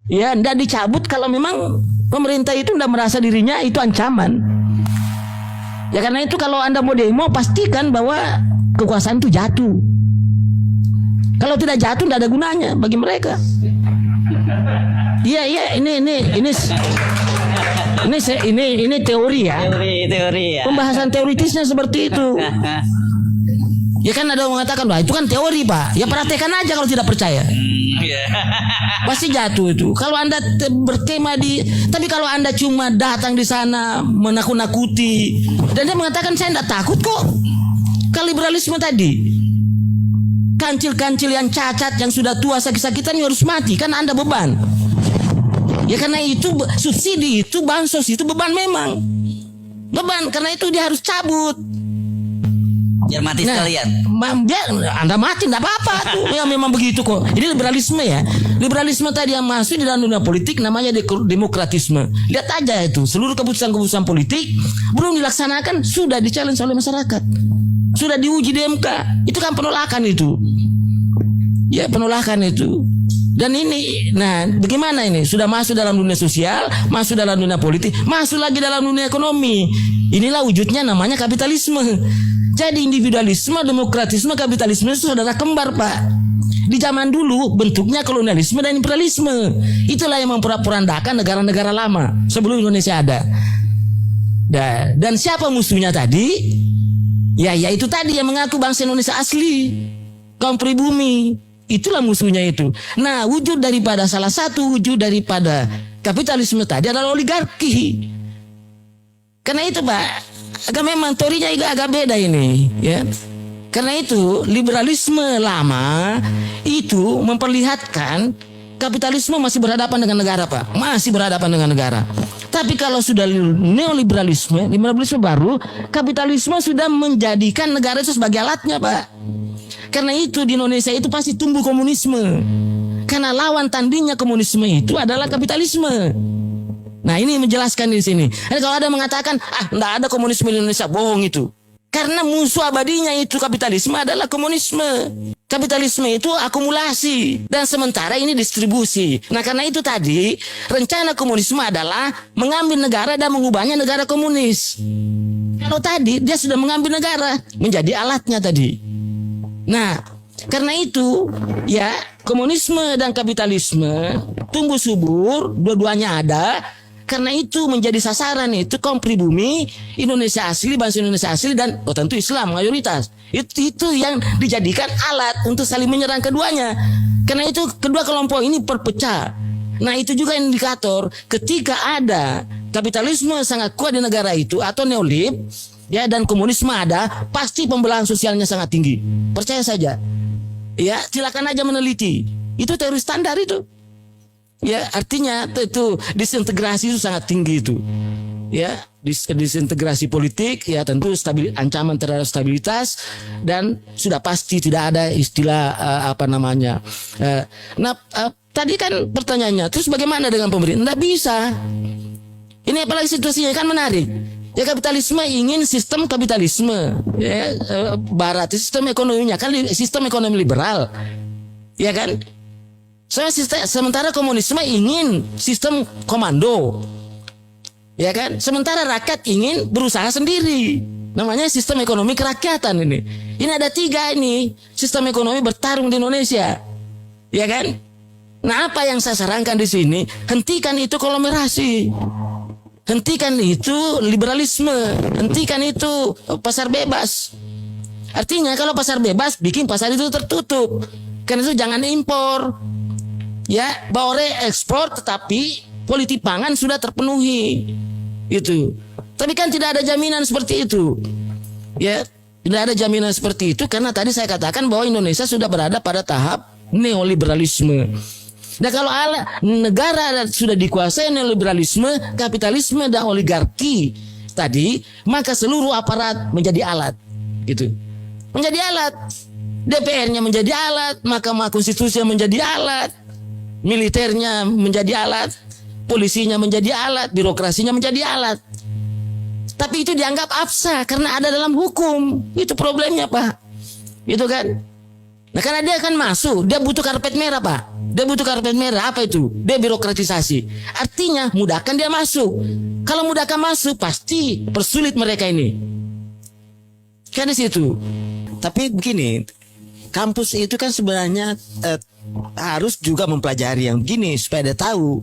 Ya, tidak dicabut kalau memang pemerintah itu tidak merasa dirinya itu ancaman. Ya karena itu kalau Anda mau demo, pastikan bahwa kekuasaan itu jatuh. Kalau tidak jatuh, tidak ada gunanya bagi mereka. Iya, ini teori ya. Teori ya. Pembahasan teoritisnya seperti itu. Ya kan ada yang mengatakan, wah itu kan teori Pak. Ya praktekkan aja kalau tidak percaya. Pasti jatuh itu. Kalau Anda bertema tapi kalau Anda cuma datang di sana menakut-nakuti, dan dia mengatakan saya tidak takut kok. Kalau liberalisme tadi, kancil-kancil yang cacat, yang sudah tua sakit-sakitan harus mati, kan Anda beban. Ya karena itu subsidi itu, bansos itu beban memang. Beban, karena itu dia harus cabut. Biar mati sekalian. Anda mati tidak apa-apa tuh. Ya memang begitu kok. Ini liberalisme ya. Liberalisme tadi yang masuk di dalam dunia politik namanya demokratisme. Lihat aja itu, seluruh keputusan-keputusan politik belum dilaksanakan sudah di-challenge oleh masyarakat. Sudah diuji di MK. Itu kan penolakan itu. Ya penolakan itu. Dan ini, nah bagaimana ini? Sudah masuk dalam dunia sosial, masuk dalam dunia politik, masuk lagi dalam dunia ekonomi. Inilah wujudnya namanya kapitalisme. Jadi individualisme, demokratisme, kapitalisme itu saudara kembar Pak. Di zaman dulu bentuknya kolonialisme dan imperialisme. Itulah yang memporak-porandakan negara-negara lama sebelum Indonesia ada. Dan siapa musuhnya tadi? Ya itu tadi yang mengaku bangsa Indonesia asli, kaum pribumi. Itulah musuhnya itu. Nah, salah satu wujud daripada kapitalisme tadi adalah oligarki. Karena itu Pak, memang teorinya agak beda ini, ya. Karena itu liberalisme lama itu memperlihatkan kapitalisme masih berhadapan dengan negara Pak, masih berhadapan dengan negara. Tapi kalau sudah neoliberalisme, liberalisme baru, kapitalisme sudah menjadikan negara itu sebagai alatnya Pak. Karena itu di Indonesia itu pasti tumbuh komunisme. Karena lawan tandingnya komunisme itu adalah kapitalisme. Nah ini menjelaskan di sini. Dan kalau ada mengatakan, tidak ada komunisme di Indonesia, bohong itu. Karena musuh abadinya itu kapitalisme adalah komunisme. Kapitalisme itu akumulasi dan sementara ini distribusi. Nah karena itu tadi rencana komunisme adalah mengambil negara dan mengubahnya negara komunis. Kalau tadi dia sudah mengambil negara menjadi alatnya tadi. Nah karena itu ya komunisme dan kapitalisme tumbuh subur, dua-duanya ada. Karena itu menjadi sasaran itu kaum pribumi Indonesia asli, bangsa Indonesia asli dan tentu Islam mayoritas. Itu yang dijadikan alat untuk saling menyerang keduanya. Karena itu kedua kelompok ini berpecah. Nah itu juga indikator ketika ada kapitalisme sangat kuat di negara itu atau neolib ya dan komunisme ada, pasti pembelahan sosialnya sangat tinggi. Percaya saja. Ya, silakan aja meneliti. Itu teori standar itu. Ya, artinya itu disintegrasi itu sangat tinggi itu. Ya, disintegrasi politik ya tentu ancaman terhadap stabilitas dan sudah pasti tidak ada istilah tadi kan pertanyaannya, terus bagaimana dengan pemerintah? Tidak bisa. Ini apalagi situasinya kan menarik. Ya kapitalisme ingin sistem kapitalisme, ya, barat sistem ekonominya kan sistem ekonomi liberal, ya kan? Sementara komunisme ingin sistem komando, ya kan? Sementara rakyat ingin berusaha sendiri, namanya sistem ekonomi kerakyatan ini. Ini ada tiga ini sistem ekonomi bertarung di Indonesia, ya kan? Nah apa yang saya sarankan di sini? Hentikan itu konglomerasi. Hentikan itu liberalisme, hentikan itu pasar bebas. Artinya kalau pasar bebas, bikin pasar itu tertutup. Karena itu jangan impor. Ya, boleh ekspor tetapi politik pangan sudah terpenuhi. Itu. Tapi kan tidak ada jaminan seperti itu. Ya, tidak ada jaminan seperti itu karena tadi saya katakan bahwa Indonesia sudah berada pada tahap neoliberalisme. Nah kalau negara sudah dikuasai neoliberalisme, kapitalisme dan oligarki tadi, maka seluruh aparat menjadi alat, gitu. Menjadi alat, DPR-nya menjadi alat, Mahkamah Konstitusi menjadi alat, militernya menjadi alat, polisinya menjadi alat, birokrasinya menjadi alat. Tapi itu dianggap absah karena ada dalam hukum. Itu problemnya Pak, gitu kan? Nah karena dia akan masuk, dia butuh karpet merah Pak. Dia butuh karpet merah. Apa itu? Debirokratisasi. Artinya mudahkan dia masuk. Kalau mudahkan masuk, pasti persulit mereka ini. Kan di situ. Tapi begini, kampus itu kan sebenarnya harus juga mempelajari yang begini supaya dia tahu.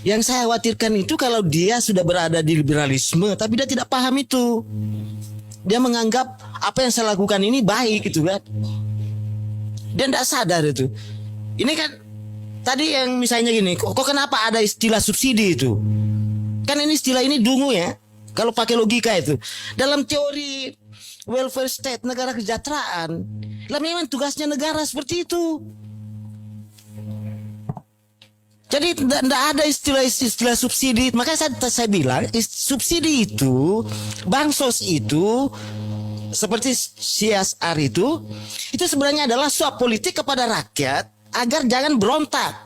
Yang saya khawatirkan itu kalau dia sudah berada di liberalisme, tapi dia tidak paham itu. Dia menganggap apa yang saya lakukan ini baik gitu kan. Dia tidak sadar itu. Ini kan tadi yang misalnya gini, kok kenapa ada istilah subsidi itu? Kan ini istilah ini dungu ya. Kalau pakai logika itu. Dalam teori welfare state, negara kesejahteraan, lah memang tugasnya negara seperti itu. Jadi tidak ada istilah subsidi. Makanya saya bilang subsidi itu, bansos itu, seperti CSR itu sebenarnya adalah suap politik kepada rakyat agar jangan berontak,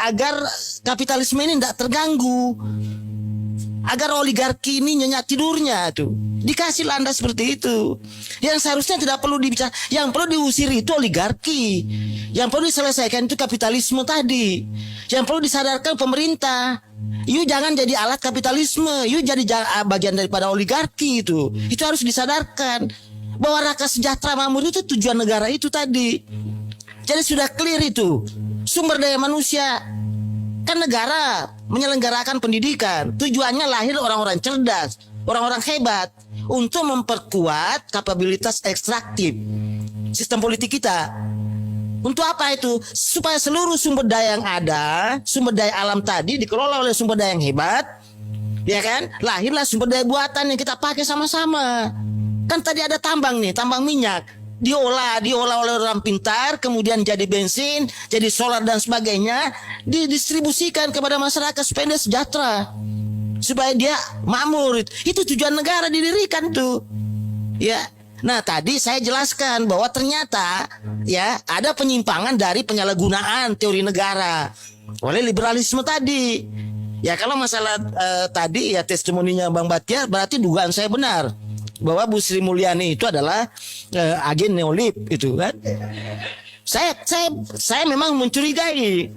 agar kapitalisme ini tidak terganggu, agar oligarki ini nyenyak tidurnya tuh. Dikasih landas seperti itu. Yang seharusnya tidak perlu dibicara, yang perlu diusir itu oligarki. Yang perlu diselesaikan itu kapitalisme tadi. Yang perlu disadarkan pemerintah. You jangan jadi alat kapitalisme, you jadi bagian daripada oligarki itu. Itu harus disadarkan bahwa rakyat sejahtera makmur itu tujuan negara itu tadi. Jadi sudah clear itu. Sumber daya manusia. Kan negara menyelenggarakan pendidikan, tujuannya lahir orang-orang cerdas, orang-orang hebat untuk memperkuat kapabilitas ekstraktif sistem politik kita. Untuk apa itu? Supaya seluruh sumber daya yang ada, sumber daya alam tadi dikelola oleh sumber daya yang hebat, ya kan? Lahirlah sumber daya buatan yang kita pakai sama-sama. Kan tadi ada tambang nih, tambang minyak. Diolah oleh orang pintar, kemudian jadi bensin, jadi solar dan sebagainya, didistribusikan kepada masyarakat supaya dia sejahtera, supaya dia makmur. Itu tujuan negara didirikan tuh, ya. Nah tadi saya jelaskan bahwa ternyata ya ada penyimpangan dari penyalahgunaan teori negara oleh liberalisme tadi. Ya kalau masalah tadi ya testimoninya Bang Batiar, berarti dugaan saya benar bahwa Bu Sri Mulyani itu adalah agen neolib itu kan. Saya memang mencurigai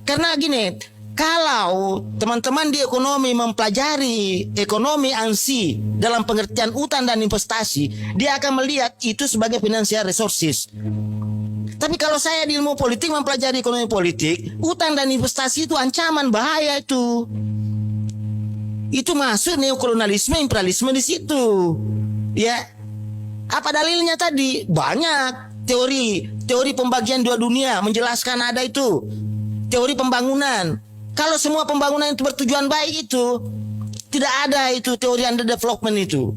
karena gini, kalau teman-teman di ekonomi mempelajari ekonomi ANSI dalam pengertian utang dan investasi, dia akan melihat itu sebagai financial resources. Tapi kalau saya di ilmu politik mempelajari ekonomi politik, utang dan investasi itu ancaman, bahaya itu. Itu masuk neokolonialisme, imperialisme di situ. Ya. Apa dalilnya tadi? Banyak teori pembagian dua dunia menjelaskan ada itu. Teori pembangunan. Kalau semua pembangunan itu bertujuan baik itu, tidak ada itu teori underdevelopment itu.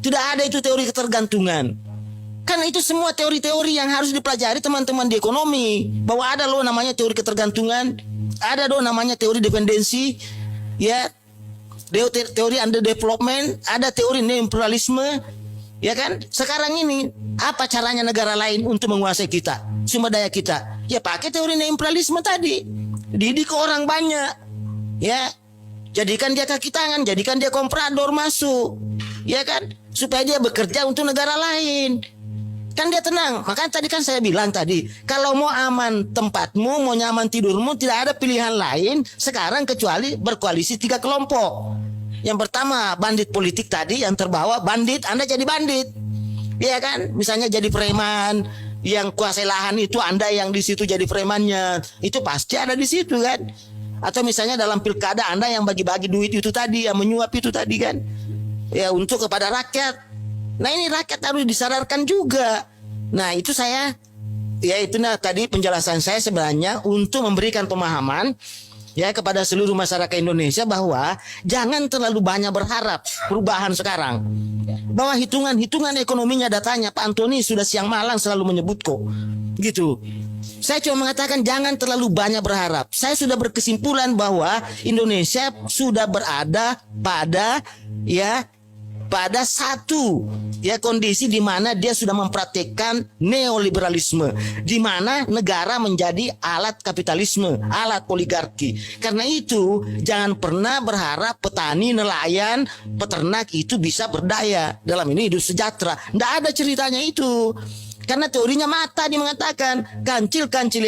Tidak ada itu teori ketergantungan. Kan itu semua teori-teori yang harus dipelajari teman-teman di ekonomi. Bahwa ada loh namanya teori ketergantungan, ada loh namanya teori dependensi, ya, teori underdevelopment, ada teori neoimperialisme, ya kan? Sekarang ini apa caranya negara lain untuk menguasai kita, sumber daya kita? Ya pakai teori neoimperialisme tadi. Didik orang banyak, ya, jadikan dia kaki tangan, jadikan dia komprador masuk, ya kan? Supaya dia bekerja untuk negara lain. Kan dia tenang. Makanya tadi kan saya bilang tadi, kalau mau aman tempatmu, mau nyaman tidurmu, tidak ada pilihan lain sekarang kecuali berkoalisi 3 kelompok. Yang pertama bandit politik tadi yang terbawa, bandit, Anda jadi bandit, iya kan? Misalnya jadi preman, yang kuasai lahan itu Anda yang di situ jadi premannya, itu pasti ada di situ kan? Atau misalnya dalam pilkada Anda yang bagi-bagi duit itu tadi, yang menyuap itu tadi kan? Ya untuk kepada rakyat. Nah ini rakyat harus disadarkan juga. Nah itu saya, ya itu tadi penjelasan saya sebenarnya untuk memberikan pemahaman ya kepada seluruh masyarakat Indonesia bahwa jangan terlalu banyak berharap perubahan sekarang. Bahwa hitungan ekonominya, datanya Pak Antoni sudah siang malam selalu menyebut kok gitu. Saya cuma mengatakan jangan terlalu banyak berharap. Saya sudah berkesimpulan bahwa Indonesia sudah berada pada satu ya kondisi di mana dia sudah mempraktikkan neoliberalisme, di mana negara menjadi alat kapitalisme, alat oligarki. Karena itu jangan pernah berharap petani, nelayan, peternak itu bisa berdaya dalam ini hidup sejahtera. Tidak ada ceritanya itu. Karena teorinya mata dia mengatakan kancil-kancil